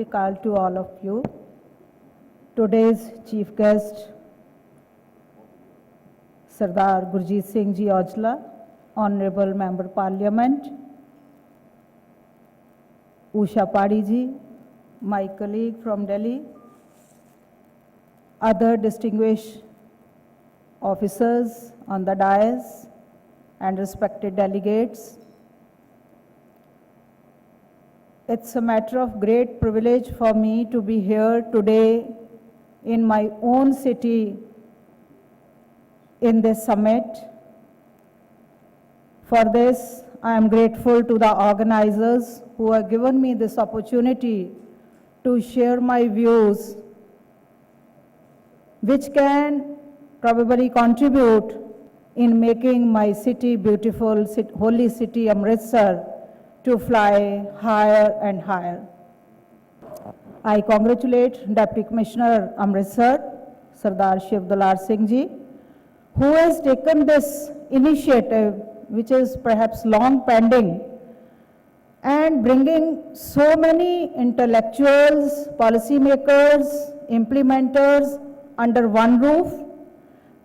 Kaur to all of you. Today's chief guest, Sardar Gurjeet Singh Ji Aujla, Honorable Member Parliament, Usha Padi Ji, my colleague from Delhi, other distinguished officers on the dais and respected delegates. It's a matter of great privilege for me to be here today in my own city in this summit. For this, I am grateful to the organizers who have given me this opportunity to share my views, which can probably contribute in making my city beautiful, holy city Amritsar, to fly higher and higher. I congratulate Deputy Commissioner Amritsar, Sardar Shiv Dular Singh Ji, who has taken this initiative, which is perhaps long pending, and bringing so many intellectuals, policymakers, implementers under one roof.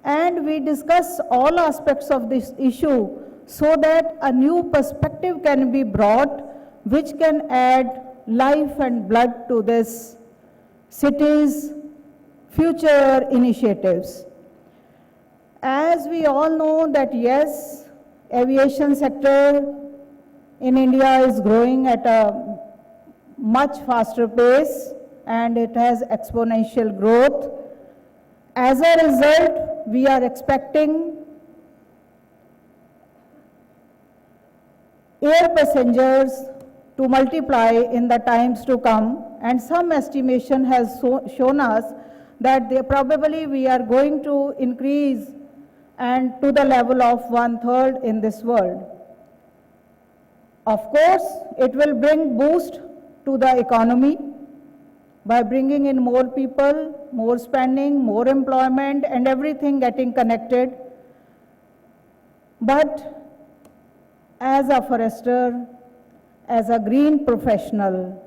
And we discuss all aspects of this issue so that a new perspective can be brought, which can add life and blood to this city's future initiatives. As we all know that yes, aviation sector in India is growing at a much faster pace and it has exponential growth. As a result, we are expecting air passengers to multiply in the times to come, and some estimation has shown us that we are going to increase and to the level of 1/3 in this world. Of course, it will bring boost to the economy by bringing in more people, more spending, more employment, and everything getting connected. But as a forester, as a green professional,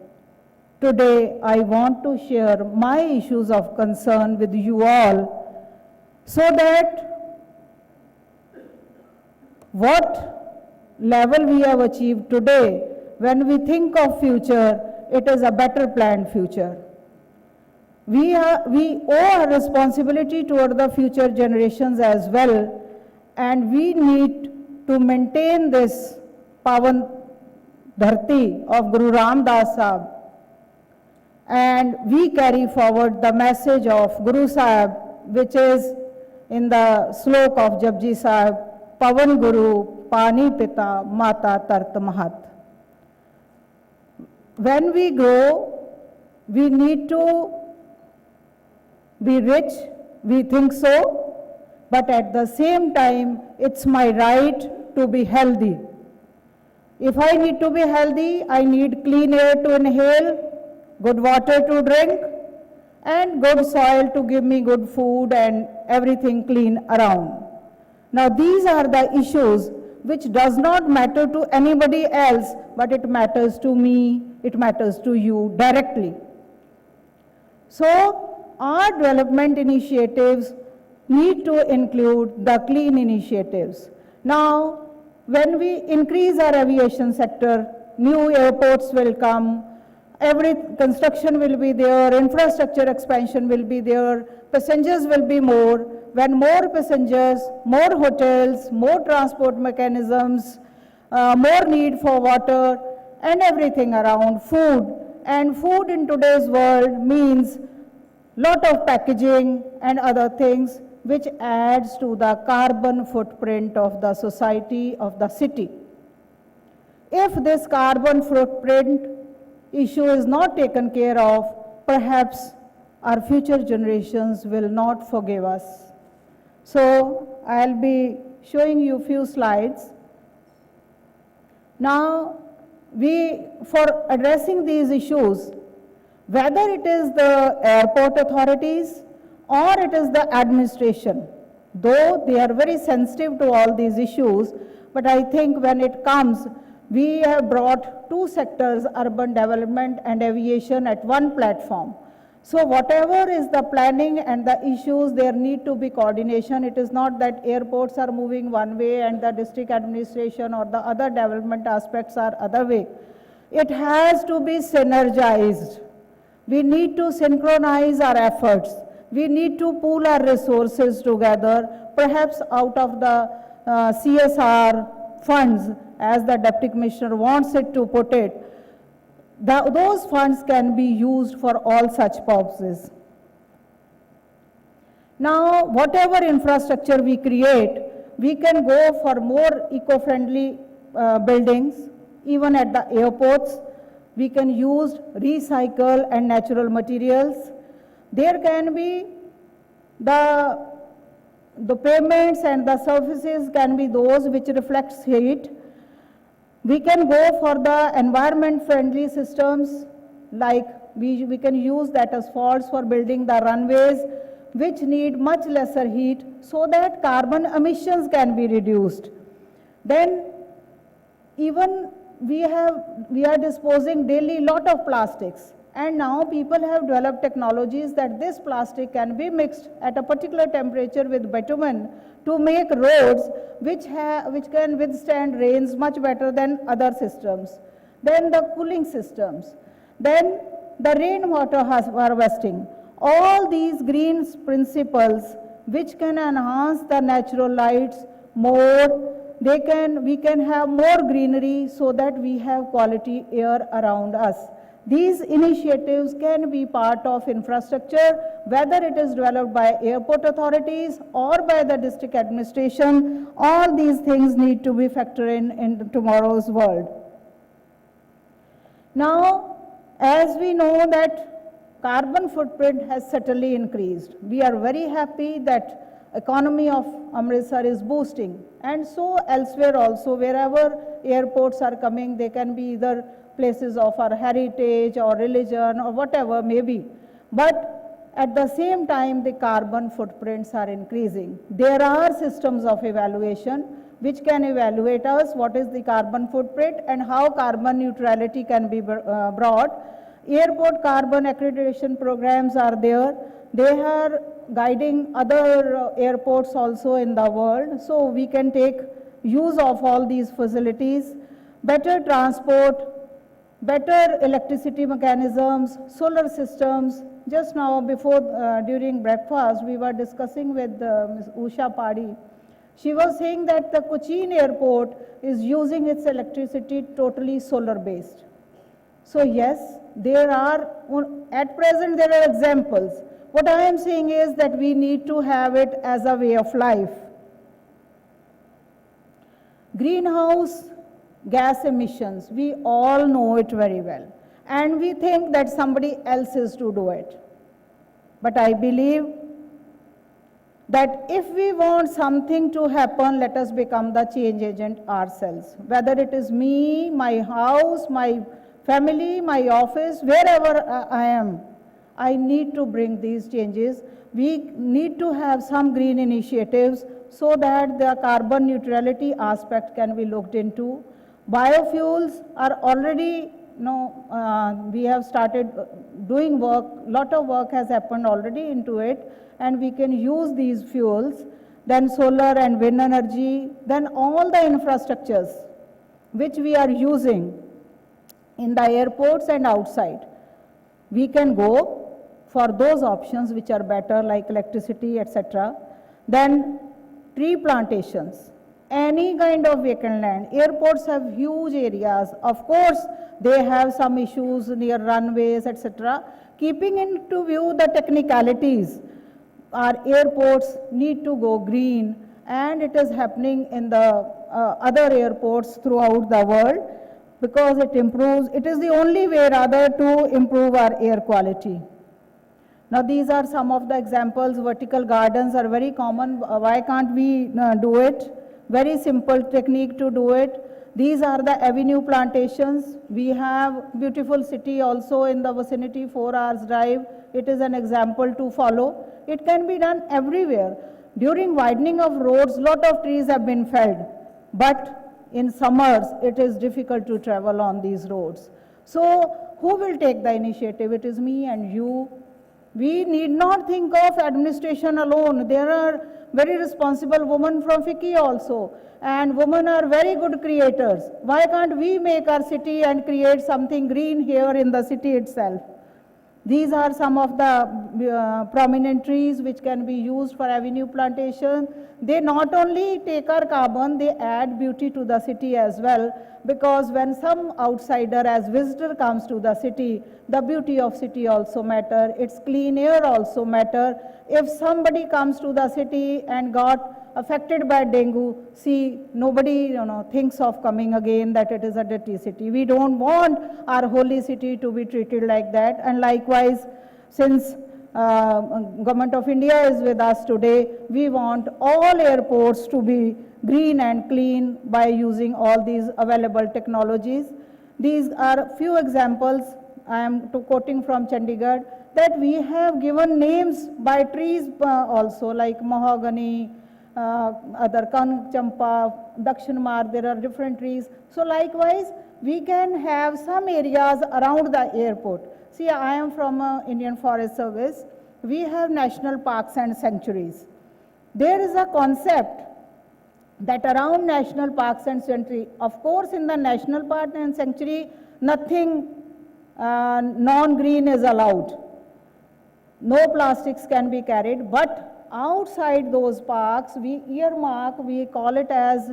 today I want to share my issues of concern with you all so that what level we have achieved today, when we think of future, it is a better planned future. We owe a responsibility toward the future generations as well, and we need to maintain this Pavan Dharti of Guru Ramdas Sahib, and we carry forward the message of Guru Sahib, which is in the slok of Japji Sahib, Pavan Guru, Pani Pita, Mata Tart Mahat. When we grow, we need to be rich, we think so, but at the same time, it's my right to be healthy. If I need to be healthy, I need clean air to inhale, good water to drink, and good soil to give me good food and everything clean around. Now, these are the issues which does not matter to anybody else, but it matters to me, it matters to you directly. So, our development initiatives need to include the clean initiatives. Now, when we increase our aviation sector, new airports will come, every construction will be there, infrastructure expansion will be there, passengers will be more. When more passengers, more hotels, more transport mechanisms, more need for water and everything around, food. And food in today's world means lot of packaging and other things, which adds to the carbon footprint of the society, of the city. If this carbon footprint issue is not taken care of, perhaps our future generations will not forgive us. So, I'll be showing you a few slides. Now, for addressing these issues, whether it is the airport authorities or it is the administration, though they are very sensitive to all these issues, but I think when it comes, we have brought two sectors, urban development and aviation, at one platform. So whatever is the planning and the issues, there need to be coordination. It is not that airports are moving one way and the district administration or the other development aspects are other way. It has to be synergized. We need to synchronize our efforts. We need to pool our resources together, perhaps out of the CSR funds, as the Deputy Commissioner wants it to put it. Those funds can be used for all such purposes. Now, whatever infrastructure we create, we can go for more eco-friendly buildings. Even at the airports, we can use recycle and natural materials. There can be the pavements and the surfaces can be those which reflects heat. We can go for the environment-friendly systems, like we can use that asphalts for building the runways, which need much lesser heat, so that carbon emissions can be reduced. Then even we are disposing daily lot of plastics, and now people have developed technologies that this plastic can be mixed at a particular temperature with bitumen to make roads which can withstand rains much better than other systems. Then the cooling systems, then the rainwater harvesting. All these green principles which can enhance the natural lights more, we can have more greenery so that we have quality air around us. These initiatives can be part of infrastructure, whether it is developed by airport authorities or by the district administration. All these things need to be factored in tomorrow's world. Now, as we know that carbon footprint has certainly increased, we are very happy that economy of Amritsar is boosting, and so elsewhere also, wherever airports are coming, they can be either places of our heritage or religion or whatever may be. But at the same time, the carbon footprints are increasing. There are systems of evaluation which can evaluate us what is the carbon footprint and how carbon neutrality can be brought. Airport carbon accreditation programs are there. They are guiding other airports also in the world, so we can take use of all these facilities. Better transport, better electricity mechanisms, solar systems. Just now during breakfast, we were discussing with Ms. Usha Padi. She was saying that the Cochin airport is using its electricity totally solar based. So yes, at present there are examples. What I am saying is that we need to have it as a way of life. Greenhouse gas emissions, we all know it very well, and we think that somebody else is to do it. But I believe that if we want something to happen, let us become the change agent ourselves. Whether it is me, my house, my family, my office, wherever I am, I need to bring these changes. We need to have some green initiatives so that the carbon neutrality aspect can be looked into. Biofuels are already, we have started doing work, lot of work has happened already into it, and we can use these fuels. Then solar and wind energy, then all the infrastructures which we are using in the airports and outside. We can go for those options which are better, like electricity, etc. Then tree plantations, any kind of vacant land. Airports have huge areas. Of course, they have some issues near runways, etc. Keeping into view the technicalities, our airports need to go green, and it is happening in the other airports throughout the world, because it improves, it is the only way rather to improve our air quality. Now these are some of the examples. Vertical gardens are very common. Why can't we do it? Very simple technique to do it. These are the avenue plantations. We have beautiful city also in the vicinity, 4 hours drive. It is an example to follow. It can be done everywhere. During widening of roads, lot of trees have been felled. But in summers, it is difficult to travel on these roads. So who will take the initiative? It is me and you. We need not think of administration alone. There are very responsible women from FICCI also, and women are very good creators. Why can't we make our city and create something green here in the city itself? These are some of the prominent trees which can be used for avenue plantation. They not only take our carbon, they add beauty to the city as well, because when some outsider as visitor comes to the city, the beauty of city also matter, its clean air also matter. If somebody comes to the city and got affected by dengue, see, nobody thinks of coming again, that it is a dirty city. We don't want our holy city to be treated like that. And likewise, since Government of India is with us today, we want all airports to be green and clean by using all these available technologies. These are few examples. I am quoting from Chandigarh, that we have given names by trees also, like mahogany, other Kank Champa, Dakshinmar, there are different trees. So likewise, we can have some areas around the airport. See, I am from Indian Forest Service. We have national parks and sanctuaries. There is a concept that around national parks and sanctuary, of course in the national park and sanctuary, nothing non-green is allowed. No plastics can be carried, but outside those parks, we earmark, we call it as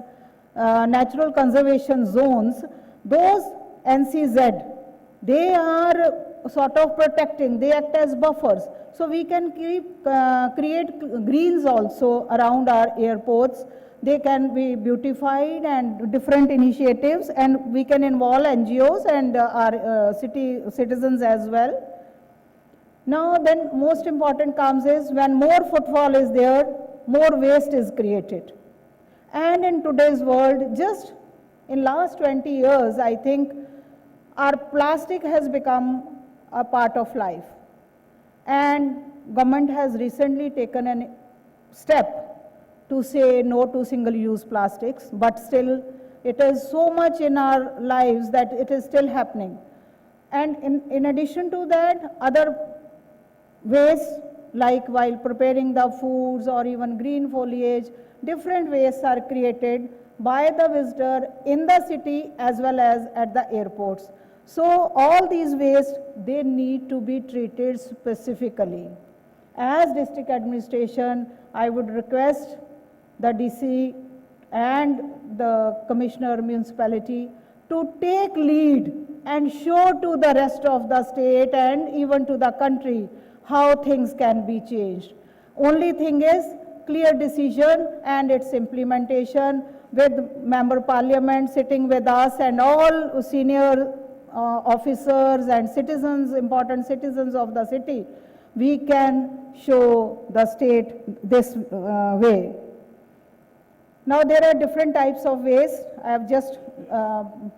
natural conservation zones. Those NCZ, they are sort of protecting, they act as buffers. So we can create greens also around our airports. They can be beautified and different initiatives, and we can involve NGOs and our citizens as well. Now then, most important comes is when more footfall is there, more waste is created. And in today's world, just in last 20 years, I think our plastic has become a part of life. And government has recently taken a step to say no to single-use plastics, but still it is so much in our lives that it is still happening. And in addition to that, other waste, like while preparing the foods or even green foliage, different wastes are created by the visitor in the city as well as at the airports. So all these wastes, they need to be treated specifically. As district administration, I would request the DC and the Commissioner Municipality to take lead and show to the rest of the state and even to the country how things can be changed. Only thing is clear decision and its implementation, with Member Parliament sitting with us and all senior officers and citizens, important citizens of the city, we can show the state this way. Now there are different types of waste. I have just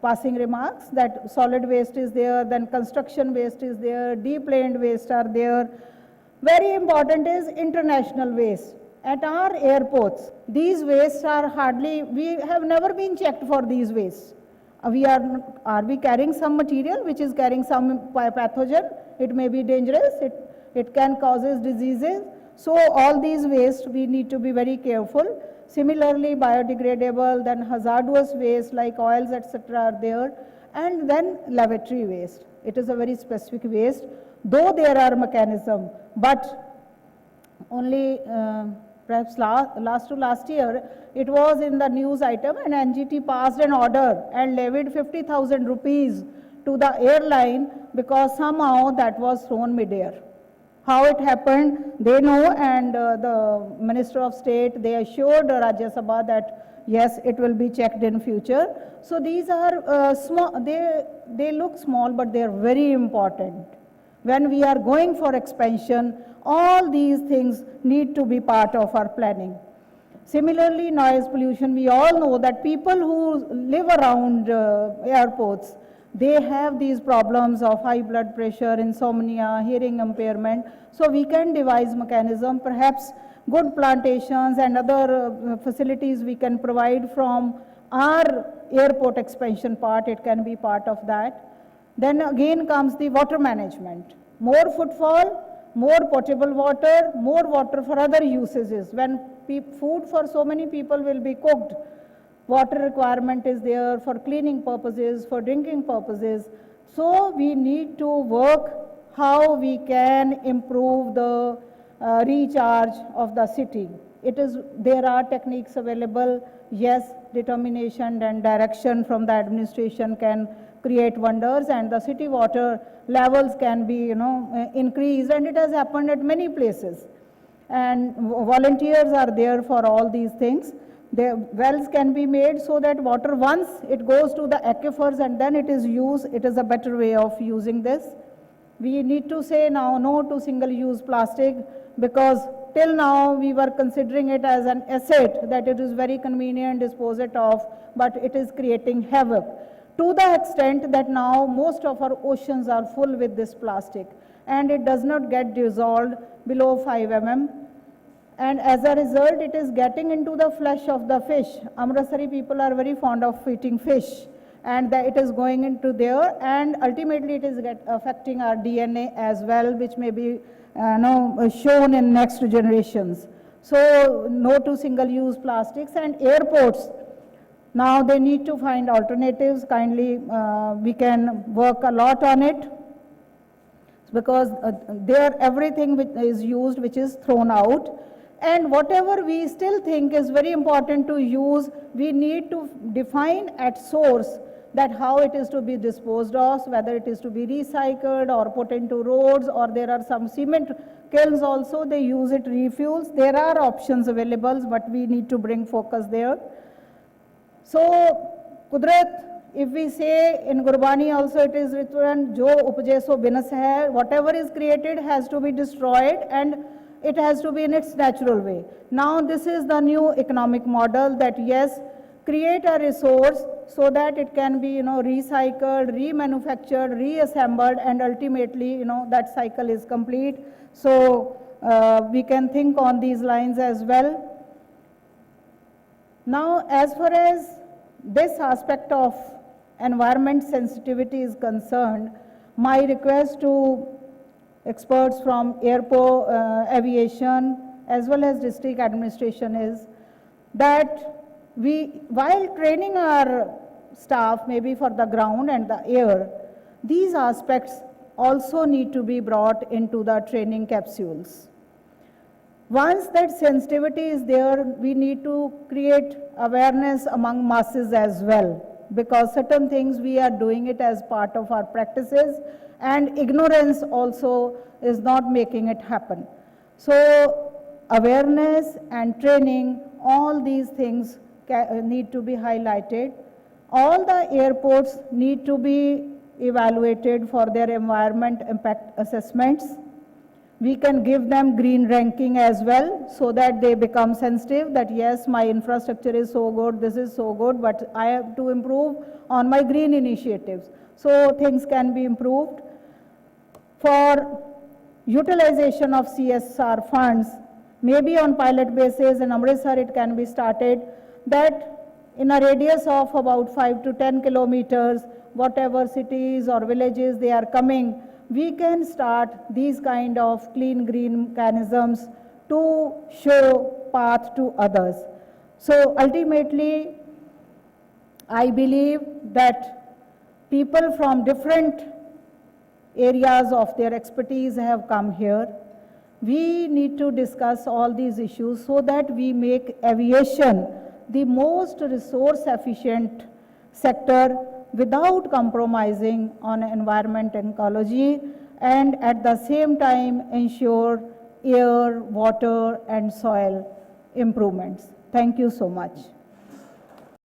passing remarks that solid waste is there, then construction waste is there, deplaned waste are there. Very important is international waste. At our airports, these wastes are hardly, we have never been checked for these wastes. Are we carrying some material which is carrying some pathogen? It may be dangerous, it can cause diseases. So all these wastes, we need to be very careful. Similarly, biodegradable, then hazardous waste like oils, etc. are there. And then lavatory waste. It is a very specific waste, though there are mechanisms, but only perhaps last year, it was in the news item, and NGT passed an order and levied 50,000 rupees to the airline because somehow that was thrown mid-air. How it happened, they know, and the Minister of State, they assured Rajya Sabha that yes, it will be checked in future. So these are small, they look small, but they are very important. When we are going for expansion, all these things need to be part of our planning. Similarly, noise pollution, we all know that people who live around airports, they have these problems of high blood pressure, insomnia, hearing impairment. So we can devise mechanism, perhaps good plantations and other facilities we can provide from our airport expansion part, it can be part of that. Then again comes the water management. More footfall, more potable water, more water for other usages. When food for so many people will be cooked, water requirement is there for cleaning purposes, for drinking purposes. So we need to work how we can improve the recharge of the city. There are techniques available. Yes, determination and direction from the administration can create wonders, and the city water levels can be, increased, and it has happened at many places. And volunteers are there for all these things. The wells can be made so that water, once it goes to the aquifers and then it is used, it is a better way of using this. We need to say now no to single-use plastic, because till now we were considering it as an asset, that it is very convenient, dispose it off, but it is creating havoc. To the extent that now most of our oceans are full with this plastic, and it does not get dissolved below 5 mm. And as a result, it is getting into the flesh of the fish. Amritsari people are very fond of eating fish, and it is going into there, and ultimately it is affecting our DNA as well, which may be shown in next generations. So no to single-use plastics. And airports, now they need to find alternatives. Kindly, we can work a lot on it, because there everything which is used, which is thrown out. And whatever we still think is very important to use, we need to define at source that how it is to be disposed of, whether it is to be recycled or put into roads, or there are some cement kilns also, they use it refuels. There are options available, but we need to bring focus there. So, Kudrat, if we say in Gurbani also it is written, Jo upje so binas hai, whatever is created has to be destroyed, and it has to be in its natural way. Now this is the new economic model, that yes, create a resource so that it can be, recycled, remanufactured, reassembled, and ultimately, that cycle is complete. So we can think on these lines as well. Now, as far as this aspect of environment sensitivity is concerned, my request to experts from airport, aviation, as well as district administration is that while training our staff, maybe for the ground and the air, these aspects also need to be brought into the training capsules. Once that sensitivity is there, we need to create awareness among masses as well, because certain things we are doing it as part of our practices, and ignorance also is not making it happen. So awareness and training, all these things need to be highlighted. All the airports need to be evaluated for their environment impact assessments. We can give them green ranking as well, so that they become sensitive that yes, my infrastructure is so good, this is so good, but I have to improve on my green initiatives. So things can be improved. For utilization of CSR funds, maybe on pilot basis in Amritsar it can be started, that in a radius of about 5 to 10 kilometers, whatever cities or villages they are coming, we can start these kind of clean green mechanisms to show path to others. So ultimately, I believe that people from different areas of their expertise have come here. We need to discuss all these issues so that we make aviation the most resource efficient sector without compromising on environment and ecology, and at the same time ensure air, water and soil improvements. Thank you so much.